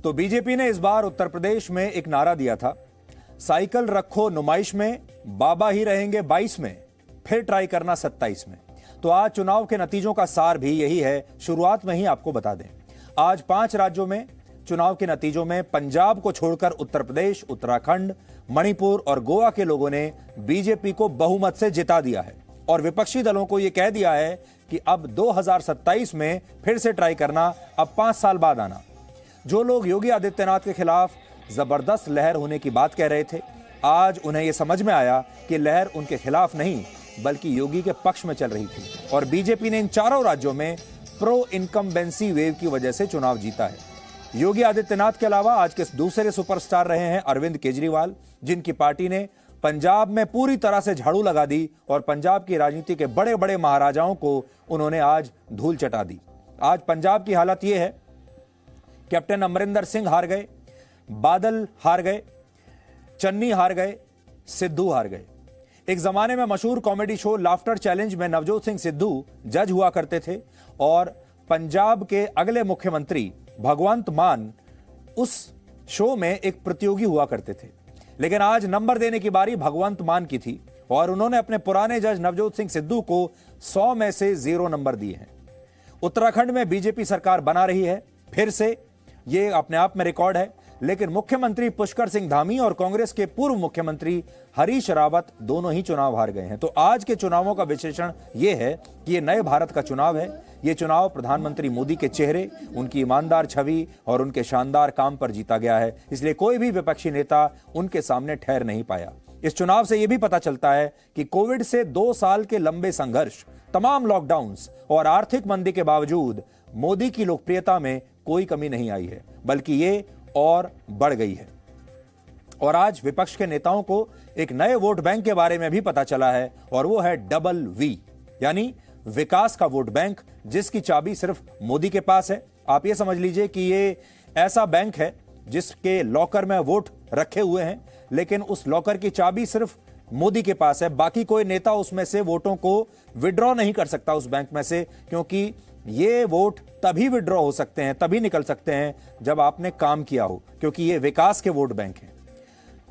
तो बीजेपी ने इस बार उत्तर प्रदेश में एक नारा दिया था, साइकिल रखो नुमाइश में, बाबा ही रहेंगे 22 में, फिर ट्राई करना 27 में। तो आज चुनाव के नतीजों का सार भी यही है, शुरुआत में ही आपको बता दें। आज 5 राज्यों में चुनाव के नतीजों में पंजाब को छोड़कर उत्तर प्रदेश, उत्तराखंड, मणिपुर और गोवा के लोगों ने बीजेपी को बहुमत से जिता दिया है और विपक्षी दलों को यह कह दिया है कि अब 2027 में फिर से ट्राई करना, अब 5 साल बाद आना। जो लोग योगी आदित्यनाथ के खिलाफ जबरदस्त लहर होने की बात कह रहे थे, आज उन्हें यह समझ में आया कि लहर उनके खिलाफ नहीं बल्कि योगी के पक्ष में चल रही थी और बीजेपी ने इन चारों राज्यों में प्रो इनकम्बेंसी वेव की वजह से चुनाव जीता है। योगी आदित्यनाथ के अलावा आज के दूसरे सुपरस्टार रहे हैं अरविंद केजरीवाल, जिनकी पार्टी ने पंजाब में पूरी तरह से झाड़ू लगा दी और पंजाब की राजनीति के बड़े बड़े महाराजाओं को उन्होंने आज धूल चटा दी। आज पंजाब की हालत यह है, कैप्टन अमरिंदर सिंह हार गए, बादल हार गए, चन्नी हार गए, सिद्धू हार गए। एक जमाने में मशहूर कॉमेडी शो लाफ्टर चैलेंज में नवजोत सिंह सिद्धू जज हुआ करते थे और पंजाब के अगले मुख्यमंत्री भगवंत मान उस शो में एक प्रतियोगी हुआ करते थे। लेकिन आज नंबर देने की बारी भगवंत मान की थी और उन्होंने अपने पुराने जज नवजोत सिंह सिद्धू को 100 में से 0 नंबर दिए हैं। उत्तराखंड में बीजेपी सरकार बना रही है, फिर से ये अपने आप में रिकॉर्ड है, लेकिन मुख्यमंत्री पुष्कर सिंह धामी और कांग्रेस के पूर्व मुख्यमंत्री हरीश रावत दोनों ही चुनाव हार गए हैं। तो आज के चुनावों का विश्लेषण यह है कि ये नए भारत का चुनाव है। ये चुनाव प्रधानमंत्री मोदी के चेहरे, उनकी ईमानदार छवि और उनके शानदार काम पर जीता गया है, इसलिए कोई भी विपक्षी नेता उनके सामने ठहर नहीं पाया। इस चुनाव से यह भी पता चलता है कि कोविड से 2 साल के लंबे संघर्ष, तमाम लॉकडाउन्स और आर्थिक मंदी के बावजूद मोदी की लोकप्रियता में कोई कमी नहीं आई है, बल्कि ये और बढ़ गई है। और आज विपक्ष के नेताओं को एक नए वोट बैंक के बारे में भी पता चला है और वो है डबल वी, यानी विकास का वोट बैंक, जिसकी चाबी सिर्फ मोदी के पास है। आप ये समझ लीजिए कि ये ऐसा बैंक है जिसके लॉकर में वोट रखे हुए हैं, लेकिन उस लॉकर की चाबी सिर्फ मोदी के पास है। बाकी कोई नेता उसमें से वोटों को विड्रॉ नहीं कर सकता उस बैंक में से, क्योंकि ये वोट तभी विड्रॉ हो सकते हैं, तभी निकल सकते हैं जब आपने काम किया हो, क्योंकि ये विकास के वोट बैंक हैं।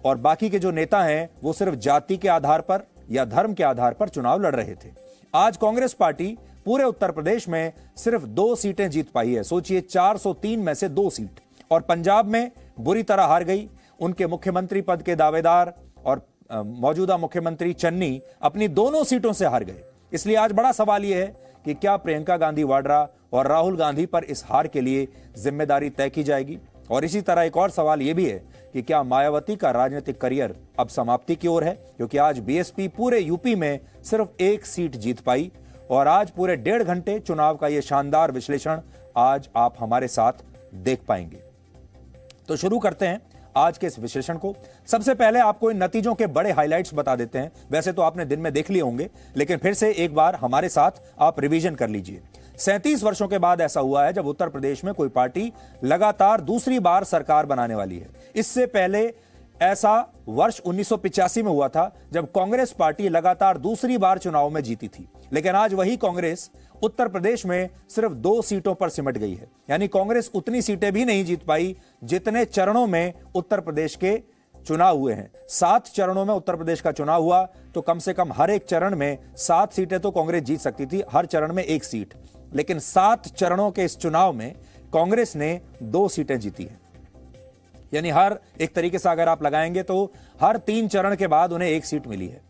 और बाकी के जो नेता हैं वो सिर्फ जाति के आधार पर या धर्म के आधार पर चुनाव लड़ रहे थे। आज कांग्रेस पार्टी पूरे उत्तर प्रदेश में सिर्फ 2 सीटें जीत पाई है। सोचिए, 403 में से 2 सीट। और पंजाब में बुरी तरह हार गई। उनके मुख्यमंत्री पद के दावेदार और मौजूदा मुख्यमंत्री चन्नी अपनी दोनों सीटों से हार गए। इसलिए आज बड़ा सवाल यह है कि क्या प्रियंका गांधी वाड्रा और राहुल गांधी पर इस हार के लिए जिम्मेदारी तय की जाएगी। और इसी तरह एक और सवाल यह भी है कि क्या मायावती का राजनीतिक करियर अब समाप्ति की ओर है, क्योंकि आज बीएसपी पूरे यूपी में सिर्फ 1 सीट जीत पाई। और आज पूरे 1.5 घंटे चुनाव का यह शानदार विश्लेषण आज आप हमारे साथ देख पाएंगे। तो शुरू करते हैं आज के इस विश्लेषण को। सबसे पहले आपको इन नतीजों के बड़े हाइलाइट्स बता देते हैं। वैसे तो आपने दिन में देख लिए होंगे, लेकिन फिर से एक बार हमारे साथ आप रिवीजन कर लीजिए। 37 वर्षों के बाद ऐसा हुआ है जब उत्तर प्रदेश में कोई पार्टी लगातार दूसरी बार सरकार बनाने वाली है। इससे पहले ऐसा वर्ष 1985 में हुआ था, जब कांग्रेस पार्टी लगातार दूसरी बार चुनाव में जीती थी। लेकिन आज वही कांग्रेस उत्तर प्रदेश में सिर्फ 2 सीटों पर सिमट गई है। यानी कांग्रेस उतनी सीटें भी नहीं जीत पाई जितने चरणों में उत्तर प्रदेश के चुनाव हुए हैं। 7 चरणों में उत्तर प्रदेश का चुनाव हुआ, तो कम से कम हर एक चरण में 7 सीटें तो कांग्रेस जीत सकती थी, हर चरण में 1 सीट। लेकिन 7 चरणों के इस चुनाव में कांग्रेस ने 2 सीटें जीती हैं। यानी हर एक तरीके से अगर आप लगाएंगे तो हर 3 चरण के बाद उन्हें 1 सीट मिली है।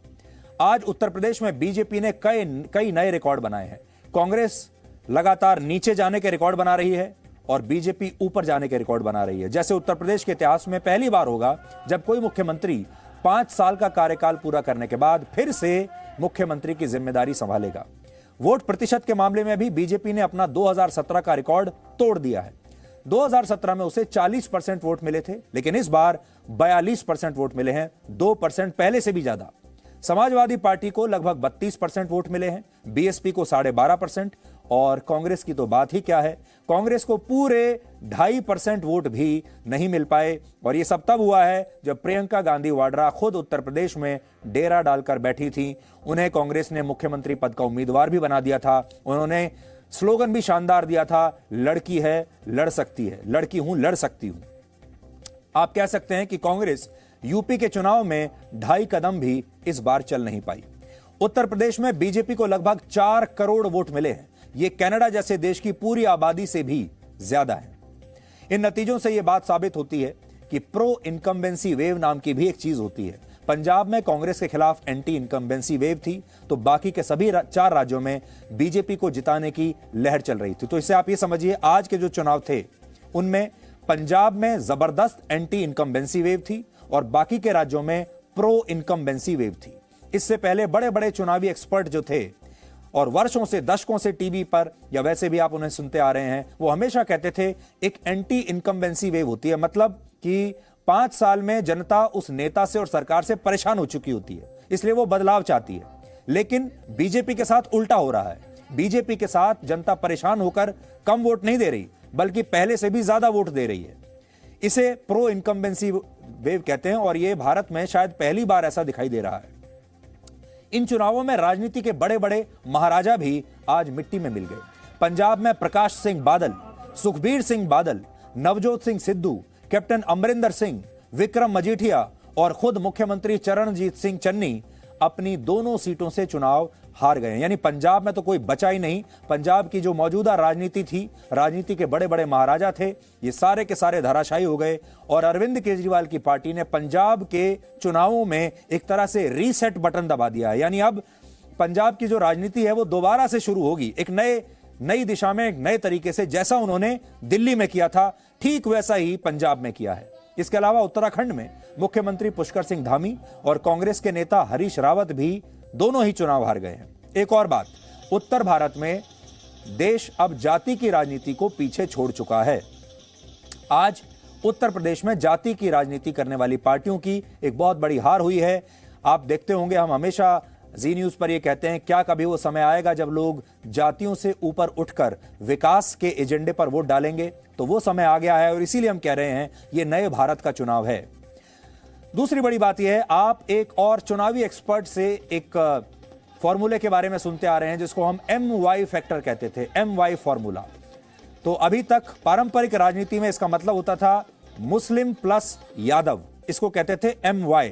आज उत्तर प्रदेश में बीजेपी ने कई नए रिकॉर्ड बनाए हैं। कांग्रेस लगातार नीचे जाने के रिकॉर्ड बना रही है और बीजेपी ऊपर जाने के रिकॉर्ड बना रही है। जैसे उत्तर प्रदेश के इतिहास में पहली बार होगा जब कोई मुख्यमंत्री 5 साल का कार्यकाल पूरा करने के बाद फिर से मुख्यमंत्री की जिम्मेदारी संभालेगा। वोट प्रतिशत के मामले में भी बीजेपी ने अपना 2017 का रिकॉर्ड तोड़ दिया है। 2017 में उसे 40% वोट मिले थे, लेकिन इस बार 42% वोट मिले हैं, 2% पहले से भी ज्यादा। समाजवादी पार्टी को लगभग 32% वोट मिले हैं, बीएसपी को 12.5% और कांग्रेस की तो बात ही क्या है। कांग्रेस को पूरे 2.5% वोट भी नहीं मिल पाए। और यह सब तब हुआ है जब प्रियंका गांधी वाड्रा खुद उत्तर प्रदेश में डेरा डालकर बैठी थी। उन्हें कांग्रेस ने मुख्यमंत्री पद का उम्मीदवार भी बना दिया था। उन्होंने स्लोगन भी शानदार दिया था, लड़की है लड़ सकती है, लड़की हूं लड़ सकती हूं। आप कह सकते हैं कि कांग्रेस यूपी के चुनाव में 2.5 कदम भी इस बार चल नहीं पाई। उत्तर प्रदेश में बीजेपी को लगभग 4 करोड़ वोट मिले हैं। यह कनाडा जैसे देश की पूरी आबादी से भी ज्यादा है। इन नतीजों से यह बात साबित होती है कि प्रो इनकम्बेंसी वेव नाम की भी एक चीज होती है। पंजाब में कांग्रेस के खिलाफ एंटी इनकम्बेंसी वेव थी, तो बाकी के सभी 4 राज्यों में बीजेपी को जिताने की लहर चल रही थी। तो इससे आप ये समझिए, आज के जो चुनाव थे उनमें पंजाब में जबरदस्त एंटी इनकम्बेंसी वेव थी और बाकी के राज्यों में प्रो इनकम्बेंसी वेव थी। इससे पहले बड़े बड़े चुनावी एक्सपर्ट जो थे और वर्षों से, दशकों से टीवी पर या वैसे भी आप उन्हें सुनते आ रहे हैं, वो हमेशा कहते थे एक एंटी इनकम्बेंसी वेव होती है, मतलब कि 5 साल में जनता उस नेता से और सरकार से परेशान हो चुकी होती है, इसलिए वो बदलाव चाहती है। लेकिन बीजेपी के साथ उल्टा हो रहा है। बीजेपी के साथ जनता परेशान होकर कम वोट नहीं दे रही, बल्कि पहले से भी ज्यादा वोट दे रही है। इसे प्रो इनकम्बेंसी वेव कहते हैं और यह भारत में शायद पहली बार ऐसा दिखाई दे रहा है। इन चुनावों में राजनीति के बड़े बड़े महाराजा भी आज मिट्टी में मिल गए। पंजाब में प्रकाश सिंह बादल, सुखबीर सिंह बादल, नवजोत सिंह सिद्धू, कैप्टन अमरिंदर सिंह, विक्रम मजीठिया और खुद मुख्यमंत्री चरणजीत सिंह चन्नी अपनी दोनों सीटों से चुनाव हार गए। यानी पंजाब में तो कोई बचा ही नहीं। पंजाब की जो मौजूदा राजनीति थी, राजनीति के बड़े बड़े महाराजा थे, ये सारे के सारे धराशायी हो गए और अरविंद केजरीवाल की पार्टी ने पंजाब के चुनावों में एक तरह से रीसेट बटन दबा दिया है। यानी अब पंजाब की जो राजनीति है वो दोबारा से शुरू होगी, एक नई दिशा में, एक नए तरीके से। जैसा उन्होंने दिल्ली में किया था, ठीक वैसा ही पंजाब में किया है। इसके अलावा उत्तराखंड में मुख्यमंत्री पुष्कर सिंह धामी और कांग्रेस के नेता हरीश रावत भी दोनों ही चुनाव हार गए हैं। एक और बात, उत्तर भारत में देश अब जाति की राजनीति को पीछे छोड़ चुका है। आज उत्तर प्रदेश में जाति की राजनीति करने वाली पार्टियों की एक बहुत बड़ी हार हुई है। आप देखते होंगे, हम हमेशा जी न्यूज पर यह कहते हैं, क्या कभी वो समय आएगा जब लोग जातियों से ऊपर उठकर विकास के एजेंडे पर वोट डालेंगे? तो वो समय आ गया है और इसीलिए हम कह रहे हैं ये नए भारत का चुनाव है। दूसरी बड़ी बात यह है, आप एक और चुनावी एक्सपर्ट से एक फॉर्मूले के बारे में सुनते आ रहे हैं जिसको हम MY फैक्टर कहते थे, MY फॉर्मूला। तो अभी तक पारंपरिक राजनीति में इसका मतलब होता था मुस्लिम प्लस यादव, इसको कहते थे MY।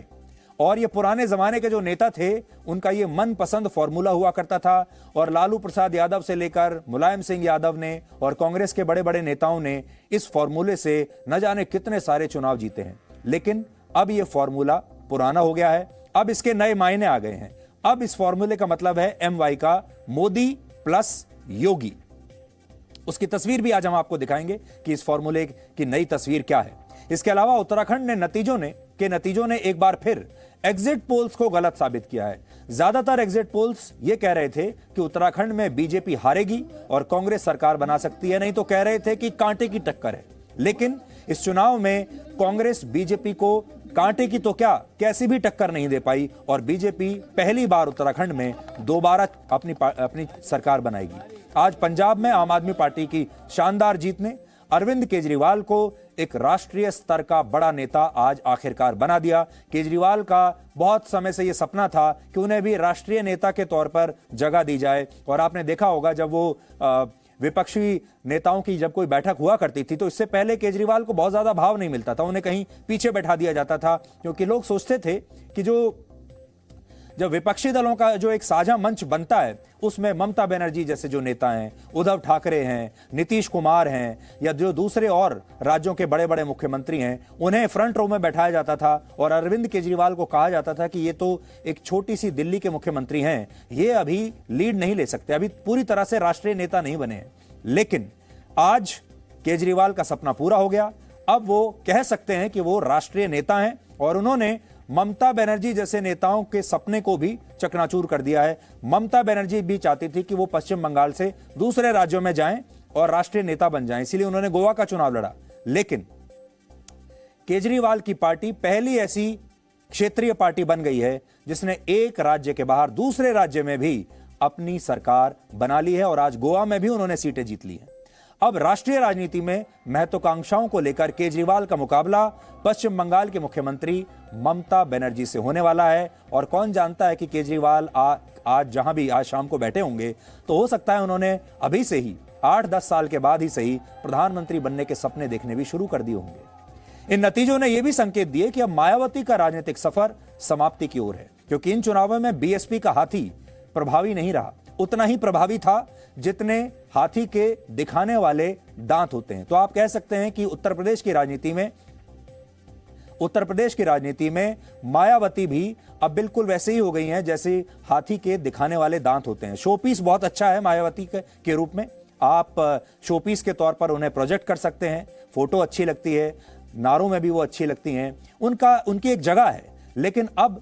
और ये पुराने जमाने के जो नेता थे उनका ये मनपसंद फॉर्मूला हुआ करता था और लालू प्रसाद यादव से लेकर मुलायम सिंह यादव ने और कांग्रेस के बड़े बड़े नेताओं ने इस फॉर्मूले से न जाने कितने सारे चुनाव जीते हैं। लेकिन अब ये फॉर्मूला पुराना हो गया है, अब इसके नए मायने आ गए हैं। अब इस फॉर्मूले का मतलब है MY का मोदी प्लस योगी। उसकी तस्वीर भी आज हम आपको दिखाएंगे कि इस फॉर्मूले की नई तस्वीर क्या है। इसके अलावा उत्तराखंड ने नतीजों ने एक बार फिर एग्जिट पोल्स को गलत साबित किया है। ज्यादातर एग्जिट पोल्स ये कह रहे थे कि उत्तराखंड में बीजेपी हारेगी और कांग्रेस सरकार बना सकती है, नहीं तो कह रहे थे कि कांटे की टक्कर है। लेकिन इस चुनाव में कांग्रेस बीजेपी को कांटे की तो क्या, कैसी भी टक्कर नहीं दे पाई और बीजेपी पहली बार उत्तराखंड में दोबारा अपनी सरकार बनाएगी। आज पंजाब में आम आदमी पार्टी की शानदार जीत ने अरविंद केजरीवाल को एक राष्ट्रीय स्तर का बड़ा नेता आज आखिरकार बना दिया। केजरीवाल का बहुत समय से यह सपना था कि उन्हें भी राष्ट्रीय नेता के तौर पर जगह दी जाए। और आपने देखा होगा, जब वो विपक्षी नेताओं की जब कोई बैठक हुआ करती थी तो इससे पहले केजरीवाल को बहुत ज्यादा भाव नहीं मिलता था, उन्हें कहीं पीछे बैठा दिया जाता था, क्योंकि लोग सोचते थे कि जब विपक्षी दलों का जो एक साझा मंच बनता है उसमें ममता बनर्जी जैसे जो नेता हैं, उद्धव ठाकरे हैं, नीतीश कुमार हैं या जो दूसरे और राज्यों के बड़े बड़े मुख्यमंत्री हैं, उन्हें फ्रंट रो में बैठाया जाता था और अरविंद केजरीवाल को कहा जाता था कि ये तो एक छोटी सी दिल्ली के मुख्यमंत्री हैं, ये अभी लीड नहीं ले सकते, अभी पूरी तरह से राष्ट्रीय नेता नहीं बने हैं। लेकिन आज केजरीवाल का सपना पूरा हो गया। अब वो कह सकते हैं कि वो राष्ट्रीय नेता हैं और उन्होंने ममता बनर्जी जैसे नेताओं के सपने को भी चकनाचूर कर दिया है। ममता बनर्जी भी चाहती थी कि वो पश्चिम बंगाल से दूसरे राज्यों में जाएं और राष्ट्रीय नेता बन जाएं, इसीलिए उन्होंने गोवा का चुनाव लड़ा। लेकिन केजरीवाल की पार्टी पहली ऐसी क्षेत्रीय पार्टी बन गई है जिसने एक राज्य के बाहर दूसरे राज्य में भी अपनी सरकार बना ली है और आज गोवा में भी उन्होंने सीटें जीत ली हैं। अब राष्ट्रीय राजनीति में महत्वाकांक्षाओं को लेकर केजरीवाल का मुकाबला पश्चिम बंगाल के मुख्यमंत्री ममता बनर्जी से होने वाला है। और कौन जानता है कि केजरीवाल आज जहां भी आज शाम को बैठे होंगे तो हो सकता है उन्होंने अभी से ही 8-10 साल के बाद ही सही प्रधानमंत्री बनने के सपने देखने भी शुरू कर दिए होंगे। इन नतीजों ने यह भी संकेत दिए कि अब मायावती का राजनीतिक सफर समाप्ति की ओर है, क्योंकि इन चुनावों में बीएसपी का हाथी प्रभावी नहीं रहा, उतना ही प्रभावी था जितने हाथी के दिखाने वाले दांत होते हैं। तो आप कह सकते हैं कि उत्तर प्रदेश की राजनीति में मायावती भी अब बिल्कुल वैसे ही हो गई हैं जैसे हाथी के दिखाने वाले दांत होते हैं। शोपीस बहुत अच्छा है मायावती के रूप में, आप शोपीस के तौर पर उन्हें प्रोजेक्ट कर सकते हैं, फोटो अच्छी लगती है, नारों में भी वो अच्छी लगती हैं, उनकी एक जगह है। लेकिन अब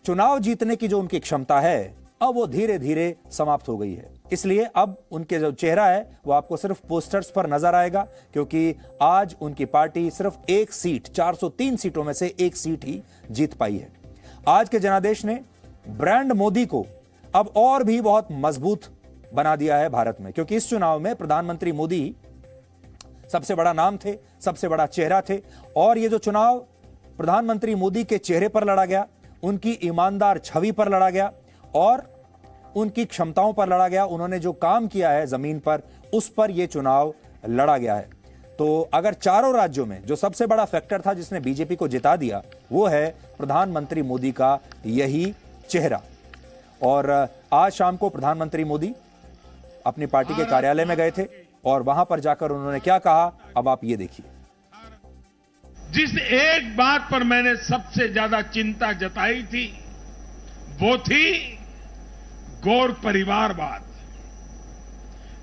चुनाव जीतने की जो उनकी क्षमता है अब वो धीरे धीरे समाप्त हो गई है। इसलिए अब उनके जो चेहरा है वो आपको सिर्फ पोस्टर्स पर नजर आएगा, क्योंकि आज उनकी पार्टी सिर्फ एक सीट, 403 सीटों में से एक सीट ही जीत पाई है। आज के जनादेश ने ब्रांड मोदी को अब और भी बहुत मजबूत बना दिया है भारत में, क्योंकि इस चुनाव में प्रधानमंत्री मोदी सबसे बड़ा नाम थे, सबसे बड़ा चेहरा थे। और ये जो चुनाव प्रधानमंत्री मोदी के चेहरे पर लड़ा गया, उनकी ईमानदार छवि पर लड़ा गया और उनकी क्षमताओं पर लड़ा गया, उन्होंने जो काम किया है जमीन पर उस पर यह चुनाव लड़ा गया है। तो अगर चारों राज्यों में जो सबसे बड़ा फैक्टर था जिसने बीजेपी को जिता दिया वो है प्रधानमंत्री मोदी का यही चेहरा। और आज शाम को प्रधानमंत्री मोदी अपनी पार्टी के कार्यालय में गए थे और वहां पर जाकर उन्होंने क्या कहा, अब आप ये देखिए। जिस एक बात पर मैंने सबसे ज्यादा चिंता जताई थी वो थी गौर परिवारवाद।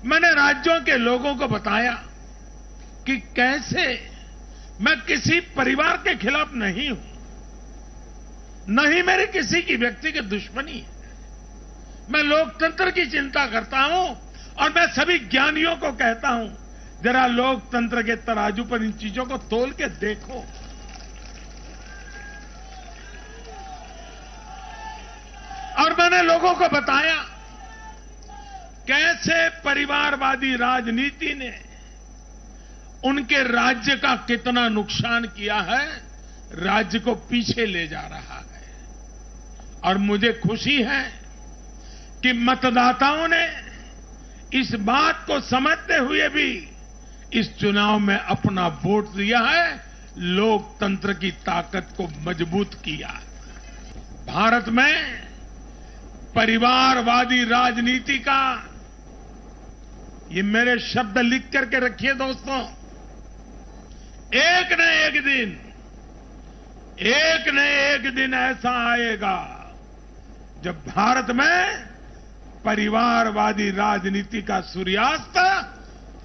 मैंने राज्यों के लोगों को बताया कि कैसे मैं किसी परिवार के खिलाफ नहीं हूं, न ही मेरी किसी की व्यक्तिगत दुश्मनी है। मैं लोकतंत्र की चिंता करता हूं और मैं सभी ज्ञानियों को कहता हूं, जरा लोकतंत्र के तराजू पर इन चीजों को तोल के देखो। और मैंने लोगों को बताया कैसे परिवारवादी राजनीति ने उनके राज्य का कितना नुकसान किया है, राज्य को पीछे ले जा रहा है। और मुझे खुशी है कि मतदाताओं ने इस बात को समझते हुए भी इस चुनाव में अपना वोट दिया है, लोकतंत्र की ताकत को मजबूत किया। भारत में परिवारवादी राजनीति का, ये मेरे शब्द लिख करके रखिए दोस्तों, एक न एक दिन ऐसा आएगा जब भारत में परिवारवादी राजनीति का सूर्यास्त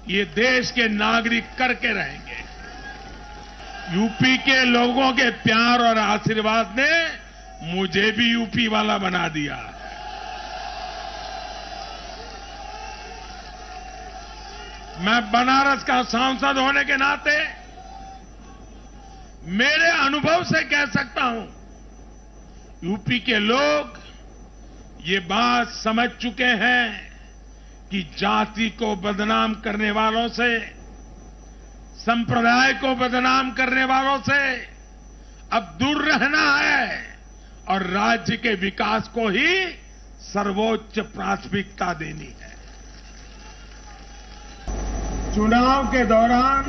ये देश के नागरिक करके रहेंगे। यूपी के लोगों के प्यार और आशीर्वाद ने मुझे भी यूपी वाला बना दिया। मैं बनारस का सांसद होने के नाते मेरे अनुभव से कह सकता हूं, यूपी के लोग ये बात समझ चुके हैं कि जाति को बदनाम करने वालों से, संप्रदाय को बदनाम करने वालों से अब दूर रहना है और राज्य के विकास को ही सर्वोच्च प्राथमिकता देनी है। चुनाव के दौरान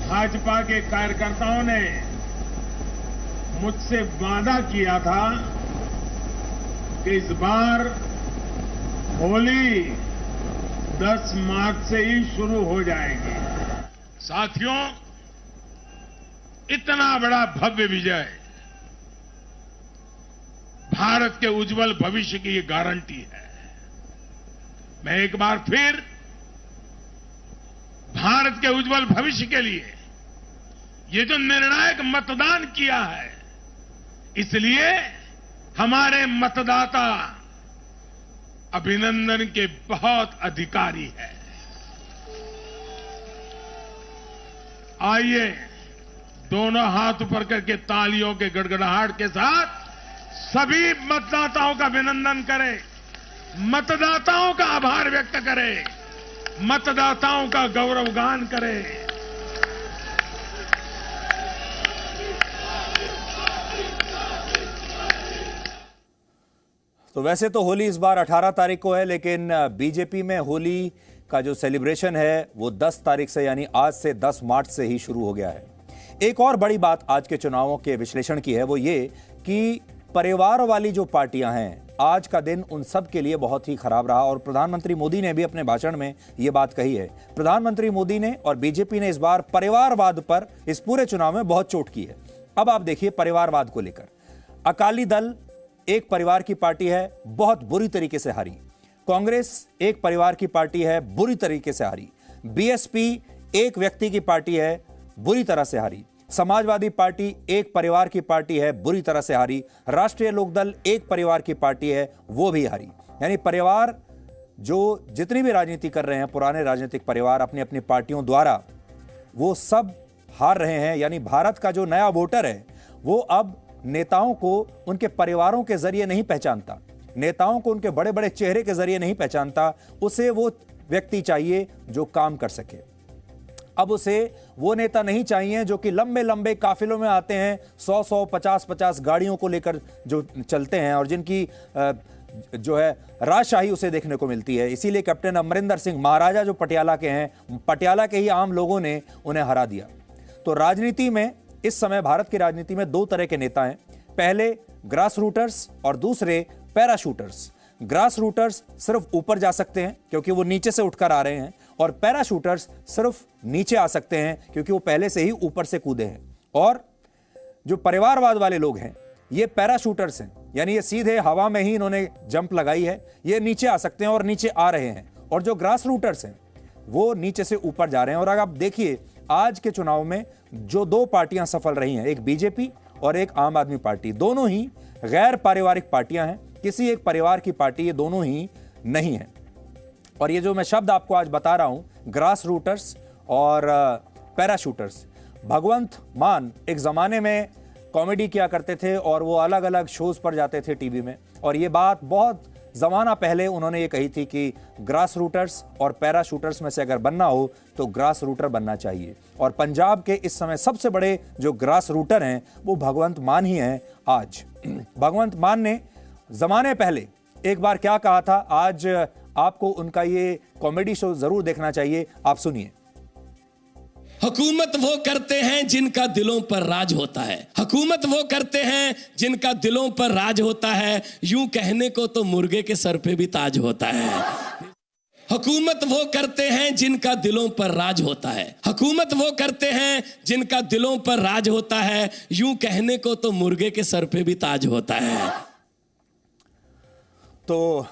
भाजपा के कार्यकर्ताओं ने मुझसे वादा किया था कि इस बार होली 10 मार्च से ही शुरू हो जाएगी। साथियों, इतना बड़ा भव्य विजय भारत के उज्जवल भविष्य की ये गारंटी है। मैं एक बार फिर भारत के उज्जवल भविष्य के लिए ये जो निर्णायक मतदान किया है, इसलिए हमारे मतदाता अभिनंदन के बहुत अधिकारी है। आइए दोनों हाथ ऊपर करके तालियों के गड़गड़ाहट के साथ सभी मतदाताओं का अभिनंदन करें, मतदाताओं का आभार व्यक्त करें, मतदाताओं का गौरवगान करें। तो वैसे तो होली इस बार 18 तारीख को है, लेकिन बीजेपी में होली का जो सेलिब्रेशन है वो 10 तारीख से यानी आज से 10 मार्च से ही शुरू हो गया है। एक और बड़ी बात आज के चुनावों के विश्लेषण की है वो ये कि परिवार वाली जो पार्टियां हैं, आज का दिन उन सब के लिए बहुत ही खराब रहा और प्रधानमंत्री मोदी ने भी अपने भाषण में यह बात कही है। प्रधानमंत्री मोदी ने और बीजेपी ने इस बार परिवारवाद पर इस पूरे चुनाव में बहुत चोट की है। अब आप देखिए परिवारवाद को लेकर, अकाली दल एक परिवार की पार्टी है, बहुत बुरी तरीके से हारी। कांग्रेस एक परिवार की पार्टी है, बुरी तरीके से हारी। बीएसपी एक व्यक्ति की पार्टी है, बुरी तरह से हारी। समाजवादी पार्टी एक परिवार की पार्टी है, बुरी तरह से हारी। राष्ट्रीय लोकदल एक परिवार की पार्टी है, वो भी हारी। यानी परिवार जो जितनी भी राजनीति कर रहे हैं, पुराने राजनीतिक परिवार अपनी अपनी पार्टियों द्वारा, वो सब हार रहे हैं। यानी भारत का जो नया वोटर है वो अब नेताओं को उनके परिवारों के जरिए नहीं पहचानता, नेताओं को उनके बड़े बड़े चेहरे के जरिए नहीं पहचानता। उसे वो व्यक्ति चाहिए जो काम कर सके। अब उसे वो नेता नहीं चाहिए जो कि लंबे लंबे काफिलों में आते हैं, 100-100, 50-50 गाड़ियों को लेकर जो चलते हैं और जिनकी जो है राजशाही उसे देखने को मिलती है। इसीलिए कैप्टन अमरिंदर सिंह महाराजा जो पटियाला के हैं, पटियाला के ही आम लोगों ने उन्हें हरा दिया। तो राजनीति में इस समय, भारत की राजनीति में दो तरह के नेता हैं, पहले ग्रास रूटर्स और दूसरे पैराशूटर्स। ग्रास रूटर्स सिर्फ ऊपर जा सकते हैं क्योंकि वो नीचे से उठकर आ रहे हैं, और पैराशूटर्स सिर्फ नीचे आ सकते हैं क्योंकि वो पहले से ही ऊपर से कूदे हैं। और जो परिवारवाद वाले लोग हैं ये पैराशूटर्स हैं, यानी ये सीधे हवा में ही इन्होंने जंप लगाई है, ये नीचे आ सकते हैं और नीचे आ रहे हैं। और जो ग्रास रूटर्स हैं वो नीचे से ऊपर जा रहे हैं। और अगर आप देखिए आज के चुनाव में जो दो पार्टियां सफल रही हैं, एक बीजेपी और एक आम आदमी पार्टी, दोनों ही गैर पारिवारिक पार्टियां हैं, किसी एक परिवार की पार्टी ये दोनों ही नहीं है। और ये जो मैं शब्द आपको आज बता रहा हूं, ग्रास रूटर्स और पैराशूटर्स, भगवंत मान एक जमाने में कॉमेडी किया करते थे और वो अलग अलग शोज पर जाते थे टीवी में, और ये बात बहुत जमाना पहले उन्होंने ये कही थी कि ग्रास रूटर्स और पैराशूटर्स में से अगर बनना हो तो ग्रास रूटर बनना चाहिए। और पंजाब के इस समय सबसे बड़े जो ग्रास रूटर हैं वो भगवंत मान ही हैं आज। भगवंत मान ने जमाने पहले एक बार क्या कहा था, आज आपको उनका ये कॉमेडी शो जरूर देखना चाहिए, आप सुनिए। हुकूमत वो करते हैं जिनका दिलों पर राज होता है, हुकूमत वो करते हैं जिनका दिलों पर राज होता है, यूं कहने को तो मुर्गे के सर पे भी ताज होता है। हुकूमत वो करते हैं जिनका दिलों पर राज होता है, हुकूमत वो करते हैं जिनका दिलों पर राज होता है, यूं कहने को तो मुर्गे के सर पे भी ताज होता है। तो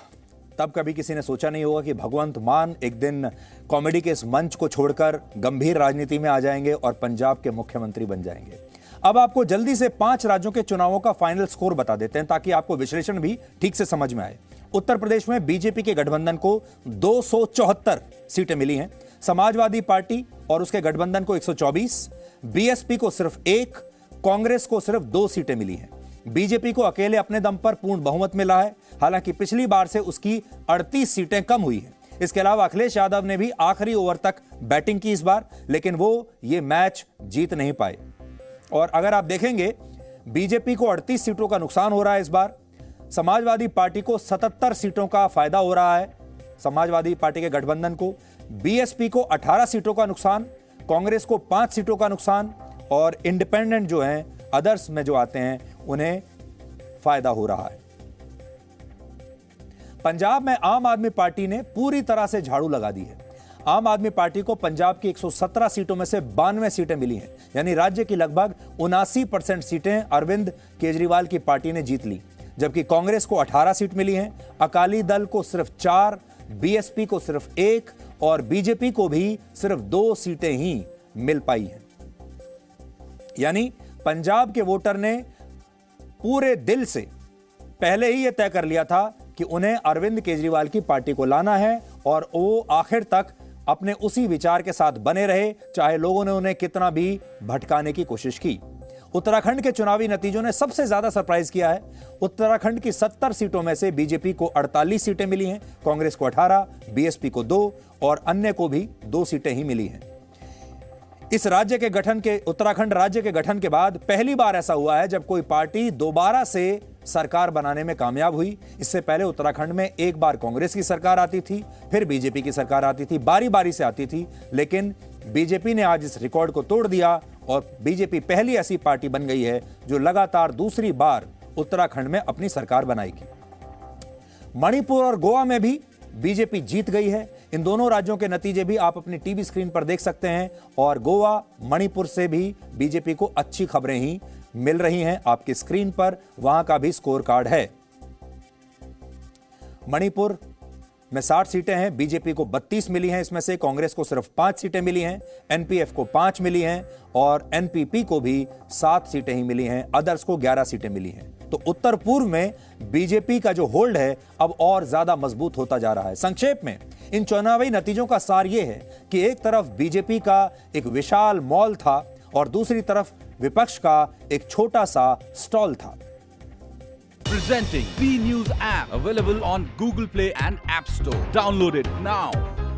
तब कभी किसी ने सोचा नहीं होगा कि भगवंत मान एक दिन कॉमेडी के इस मंच को छोड़कर गंभीर राजनीति में आ जाएंगे और पंजाब के मुख्यमंत्री बन जाएंगे। अब आपको जल्दी से 5 राज्यों के चुनावों का फाइनल स्कोर बता देते हैं ताकि आपको विश्लेषण भी ठीक से समझ में आए। उत्तर प्रदेश में बीजेपी के गठबंधन को 274 सीटें मिली हैं, समाजवादी पार्टी और उसके गठबंधन को 124, बीएसपी को सिर्फ 1, कांग्रेस को सिर्फ 2 सीटें मिली हैं। बीजेपी को अकेले अपने दम पर पूर्ण बहुमत मिला है, हालांकि पिछली बार से उसकी 38 सीटें कम हुई हैं। इसके अलावा अखिलेश यादव ने भी आखिरी ओवर तक बैटिंग की इस बार, लेकिन वो ये मैच जीत नहीं पाए। और अगर आप देखेंगे बीजेपी को 38 सीटों का नुकसान हो रहा है इस बार, समाजवादी पार्टी को 77 सीटों का फायदा हो रहा है, समाजवादी पार्टी के गठबंधन को, बीएसपी को 18 सीटों का नुकसान, कांग्रेस को 5 सीटों का नुकसान, और इंडिपेंडेंट जो हैं, अदर्स में जो आते हैं, उन्हें फायदा हो रहा है। पंजाब में आम आदमी पार्टी ने पूरी तरह से झाड़ू लगा दी है। आम आदमी पार्टी को पंजाब की 117 सीटों में से 92 सीटें मिली हैं, यानी राज्य की लगभग 79% सीटें अरविंद केजरीवाल की पार्टी ने जीत ली, जबकि कांग्रेस को 18 सीट मिली हैं, अकाली दल को सिर्फ 4, बीएसपी को सिर्फ 1 और बीजेपी को भी सिर्फ 2 सीटें ही मिल पाई हैं। यानी पंजाब के वोटर ने पूरे दिल से पहले ही यह तय कर लिया था कि उन्हें अरविंद केजरीवाल की पार्टी को लाना है और वो आखिर तक अपने उसी विचार के साथ बने रहे, चाहे लोगों ने उन्हें कितना भी भटकाने की कोशिश की। उत्तराखंड के चुनावी नतीजों ने सबसे ज्यादा सरप्राइज किया है। उत्तराखंड की 70 सीटों में से बीजेपी को 48 सीटें मिली हैं, कांग्रेस को 18, बीएसपी को 2 और अन्य को भी 2 सीटें ही मिली हैं। इस राज्य के गठन के उत्तराखंड राज्य के गठन के बाद पहली बार ऐसा हुआ है जब कोई पार्टी दोबारा से सरकार बनाने में कामयाब हुई। इससे पहले उत्तराखंड में एक बार कांग्रेस की सरकार आती थी, फिर बीजेपी की सरकार आती थी, बारी बारी से आती थी, लेकिन बीजेपी ने आज इस रिकॉर्ड को तोड़ दिया और बीजेपी पहली ऐसी पार्टी बन गई है जो लगातार दूसरी बार उत्तराखंड में अपनी सरकार बनाएगी। मणिपुर और गोवा में भी बीजेपी जीत गई है। इन दोनों राज्यों के नतीजे भी आप अपनी टीवी स्क्रीन पर देख सकते हैं और गोवा, मणिपुर से भी बीजेपी को अच्छी खबरें ही मिल रही हैं। आपकी स्क्रीन पर वहां का भी स्कोर कार्ड है। मणिपुर में 60 सीटें हैं, बीजेपी को 32 मिली हैं, इसमें से कांग्रेस को सिर्फ 5 सीटें मिली हैं, एनपीएफ को 5 मिली हैं और एनपीपी को भी 7 सीटें ही मिली हैं, अदर्स को 11 सीटें मिली हैं। तो उत्तर पूर्व में बीजेपी का जो होल्ड है अब और ज्यादा मजबूत होता जा रहा है। संक्षेप में इन चुनावी नतीजों का सार यह है कि एक तरफ बीजेपी का एक विशाल मॉल था और दूसरी तरफ विपक्ष का एक छोटा सा स्टॉल था। Presenting B News app, available on Google Play and App Store. Download it now.